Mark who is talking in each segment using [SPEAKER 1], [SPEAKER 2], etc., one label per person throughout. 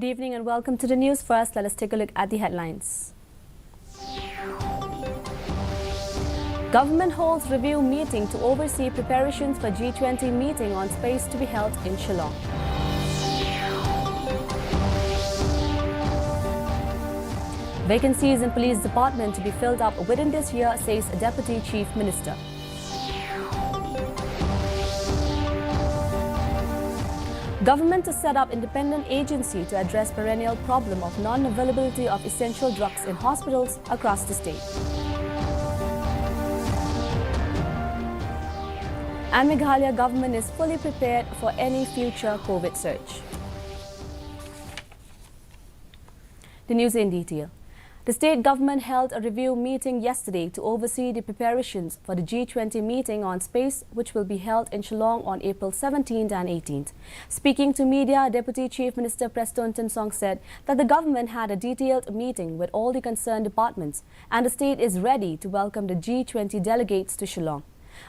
[SPEAKER 1] evening and welcome to the news. First, let us take a look at the headlines. Government holds review meeting to oversee preparations for G20 meeting on space to be held in Shillong. Vacancies in police department to be filled up within this year, says Deputy Chief Minister. Government to set up independent agency to address perennial problem of non-availability of essential drugs in hospitals across the state. And Meghalaya government is fully prepared for any future COVID surge. The news in detail. The state government held a review meeting yesterday to oversee the preparations for the G20 meeting on space, which will be held in Shillong on April 17th and 18th. Speaking to media, Deputy Chief Minister Preston Tinsong said that the government had a detailed meeting with all the concerned departments and the state is ready to welcome the G20 delegates to Shillong.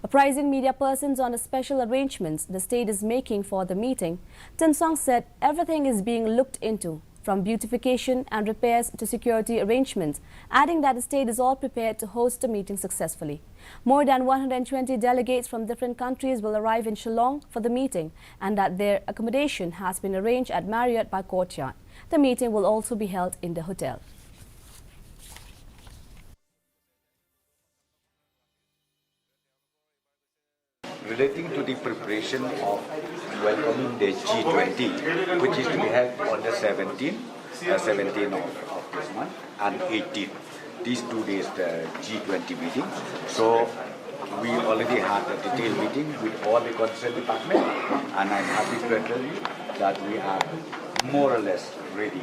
[SPEAKER 1] Apprising media persons on the special arrangements the state is making for the meeting, Tinsong said everything is being looked into, from beautification and repairs to security arrangements, adding that the state is all prepared to host the meeting successfully. More than 120 delegates from different countries will arrive in Shillong for the meeting and that their accommodation has been arranged at Marriott by Courtyard. The meeting will also be held in the hotel.
[SPEAKER 2] Relating to the preparation of welcoming the G20, which is to be held on the 17th of this month and 18th. These 2 days, the G20 meeting. So we already had a detailed meeting with all the concerned departments, and I'm happy to tell you that we are more or less ready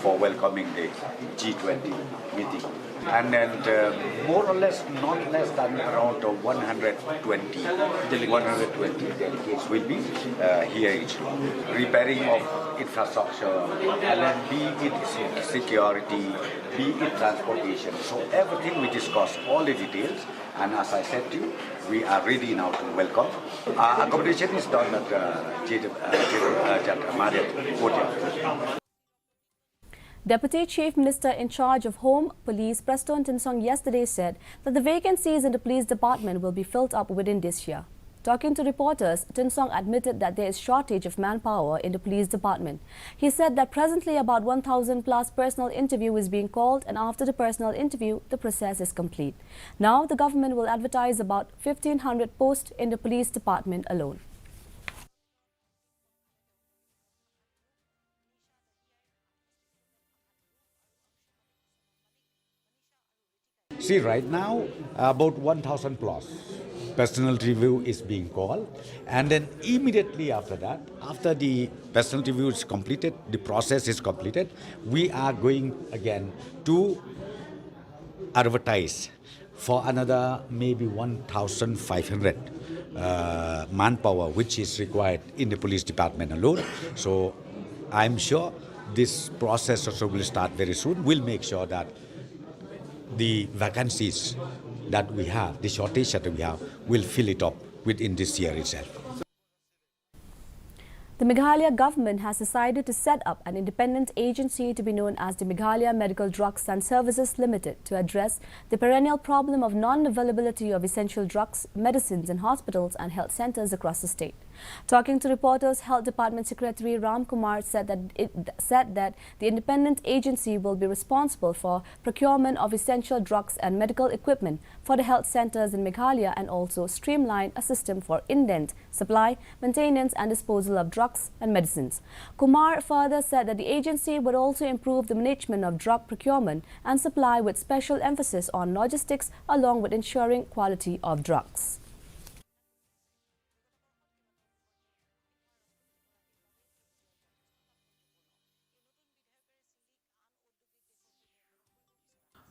[SPEAKER 2] for welcoming the G20 meeting. And then more or less, not less than around 120 delegates will be here in Shillong. Repairing of infrastructure, and then be it security, be it transportation. So everything we discussed, all the details, and as I said to you, we are ready now to welcome. Accommodation is done at Marriott Courtyard.
[SPEAKER 1] Deputy Chief Minister in charge of Home Police Preston Tinsong yesterday said that the vacancies in the police department will be filled up within this year. Talking to reporters, Tinsong admitted that there is shortage of manpower in the police department. He said that presently about 1,000 plus personal interview is being called, and after the personal interview, the process is complete. Now the government will advertise about 1,500 posts in the police department alone.
[SPEAKER 2] See, right now, about 1,000 plus personal review is being called, and then immediately after that, after the personal review is completed, the process is completed, we are going again to advertise for another maybe 1,500 manpower, which is required in the police department alone. So I'm sure this process also will start very soon. We'll make sure that the vacancies that we have, the shortage that we have, will fill it up within this year itself.
[SPEAKER 1] The Meghalaya government has decided to set up an independent agency to be known as the Meghalaya Medical Drugs and Services Limited to address the perennial problem of non-availability of essential drugs, medicines in hospitals and health centers across the state. Talking to reporters, Health Department Secretary Ram Kumar said that the independent agency will be responsible for procurement of essential drugs and medical equipment for the health centers in Meghalaya and also streamline a system for indent, supply, maintenance and disposal of drugs and medicines. Kumar further said that the agency would also improve the management of drug procurement and supply with special emphasis on logistics along with ensuring quality of drugs.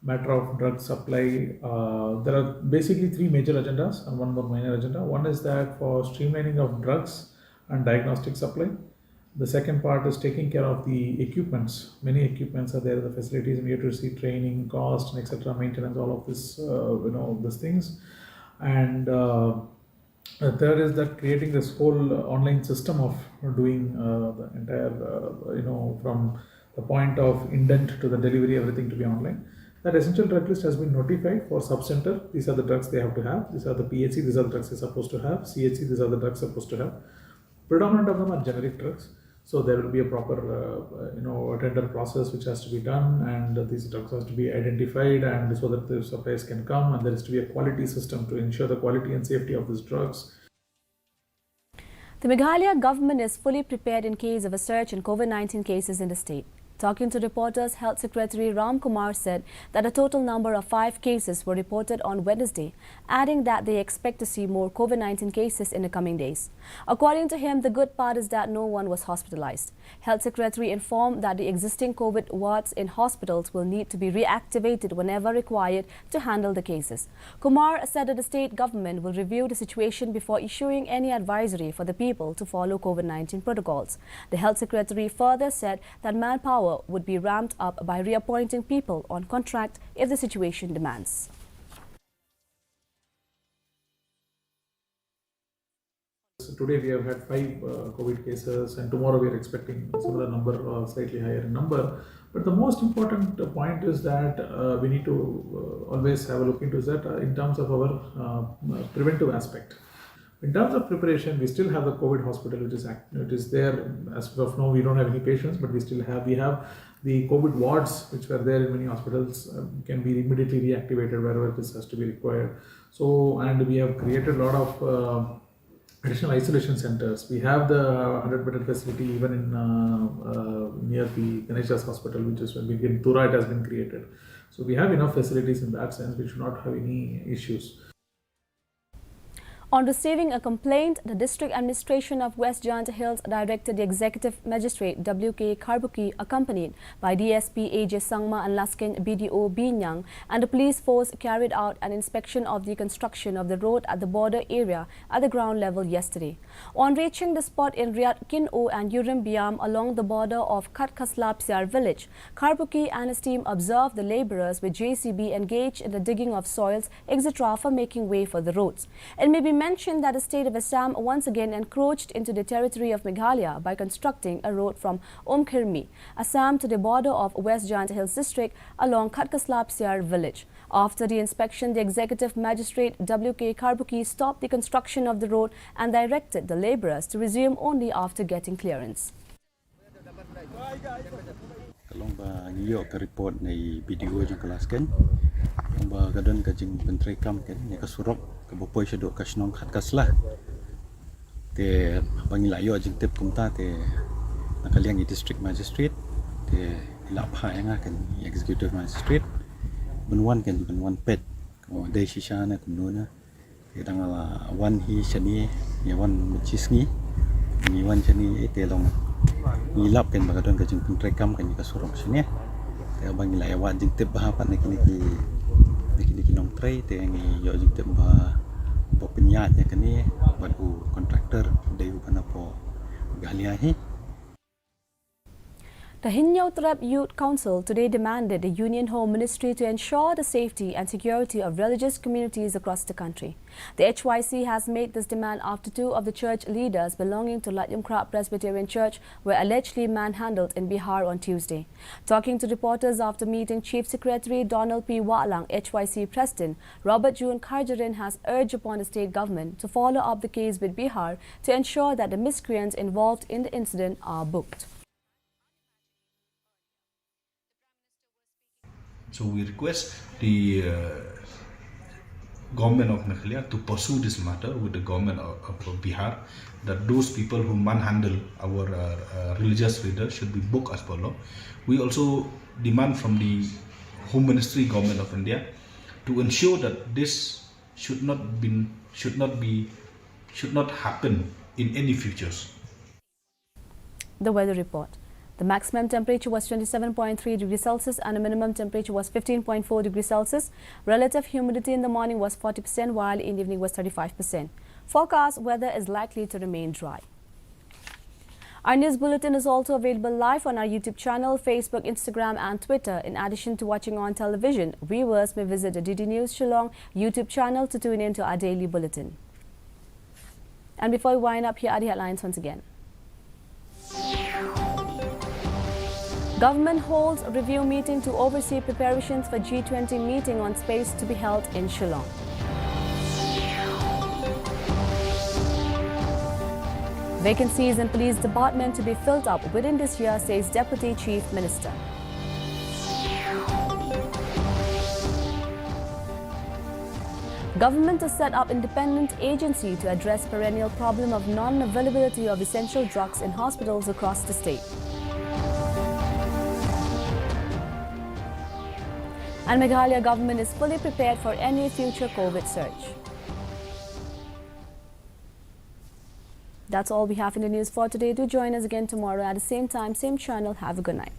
[SPEAKER 3] Matter of drug supply, there are basically three major agendas and one more minor agenda. One is that for streamlining of drugs and diagnostic supply. The second part is taking care of the equipments. Many equipments are there in the facilities, and we have to see training, cost, and etc., maintenance, all of this, these things. And the third is that creating this whole online system of doing the entire, from the point of indent to the delivery, everything to be online. That essential drug list has been notified for sub-center. These are the drugs they have to have. These are the PHC, these are the drugs they're supposed to have. CHC, these are the drugs supposed to have. Predominant of them are generic drugs. So there will be a proper, tender process which has to be done, and these drugs has to be identified, and so that the supplies can come, and there is to be a quality system to ensure the quality and safety of these drugs.
[SPEAKER 1] The Meghalaya government is fully prepared in case of a surge in COVID-19 cases in the state. Talking to reporters, Health Secretary Ram Kumar said that a total number of 5 cases were reported on Wednesday, adding that they expect to see more COVID-19 cases in the coming days. According to him, the good part is that no one was hospitalized. Health Secretary informed that the existing COVID wards in hospitals will need to be reactivated whenever required to handle the cases. Kumar said that the state government will review the situation before issuing any advisory for the people to follow COVID-19 protocols. The Health Secretary further said that manpower would be ramped up by reappointing people on contract if the situation demands.
[SPEAKER 3] So today we have had 5 COVID cases, and tomorrow we are expecting a similar number or slightly higher in number. But the most important point is that we need to always have a look into that in terms of our preventive aspect. In terms of preparation, we still have the COVID hospital, which is there. As of now, we don't have any patients, but we have the COVID wards, which were there in many hospitals, can be immediately reactivated wherever this has to be required. So, and we have created a lot of additional isolation centers. We have the 100-bedded facility even in near the Ganesha's hospital, which is in Tura, it has been created. So we have enough facilities in that sense. We should not have any issues.
[SPEAKER 1] On receiving a complaint, the District Administration of West Jaintia Hills directed the Executive Magistrate W.K. Karbuki, accompanied by DSP A.J. Sangma and Laskin BDO Binyang, and the police force carried out an inspection of the construction of the road at the border area at the ground level yesterday. On reaching the spot in Riyadh Kin-O and Urim Biam along the border of Katkaslapsiar village, Karbuki and his team observed the labourers with JCB engaged in the digging of soils, etc. for making way for the roads. It may be mentioned that the state of Assam once again encroached into the territory of Meghalaya by constructing a road from Umkhirmi, Assam to the border of West Jaintia Hills district along Katkaslapsiar village. After the inspection, the Executive Magistrate W.K. Karbuki stopped the construction of the road and directed the labourers to resume only after getting clearance.
[SPEAKER 4] Kalong ba ngiyo ka report na video jang kelaskan ba gadon ka jing pentri kam kan ni kasurok ka bopoy siya do kasnong khatkasla te bangilayo jing tip kumta te nakaliang district magistrate te ilapha nga kan executive magistrate benwan pet ko dai shisha na kuno na te dangala wan hi shani ya wan mchisngi ni wan shani te long nilap kan bagadon ka jing pentrekam kan ka surong sini te bangila awat jing tip bah pa niki nong tray te ngi yo jing tip ba penyat ya kani badu kontraktor deyu kana po galia hi.
[SPEAKER 1] The Hinyao Trap Youth Council today demanded the Union Home Ministry to ensure the safety and security of religious communities across the country. The HYC has made this demand after 2 of the church leaders belonging to Latyumkra Presbyterian Church were allegedly manhandled in Bihar on Tuesday. Talking to reporters after meeting, Chief Secretary Donald P. Watlang, HYC President Robert June Karjarin has urged upon the state government to follow up the case with Bihar to ensure that the miscreants involved in the incident are booked.
[SPEAKER 5] So we request the government of Meghalaya to pursue this matter with the government of Bihar, that those people who manhandle our religious leaders should be booked as per law. We also demand from the Home Ministry, Government of India, to ensure that this should not happen in any futures.
[SPEAKER 1] The weather report. The maximum temperature was 27.3 degrees Celsius and the minimum temperature was 15.4 degrees Celsius. Relative humidity in the morning was 40% while in the evening was 35%. Forecast weather is likely to remain dry. Our news bulletin is also available live on our YouTube channel, Facebook, Instagram and Twitter. In addition to watching on television, viewers may visit the DD News Shillong YouTube channel to tune in to our daily bulletin. And before we wind up, here are the headlines once again. Government holds a review meeting to oversee preparations for G20 meeting on space to be held in Shillong. Vacancies in police department to be filled up within this year, says Deputy Chief Minister. Government to set up independent agency to address perennial problem of non-availability of essential drugs in hospitals across the state. And Meghalaya government is fully prepared for any future COVID surge. That's all we have in the news for today. Do join us again tomorrow at the same time, same channel. Have a good night.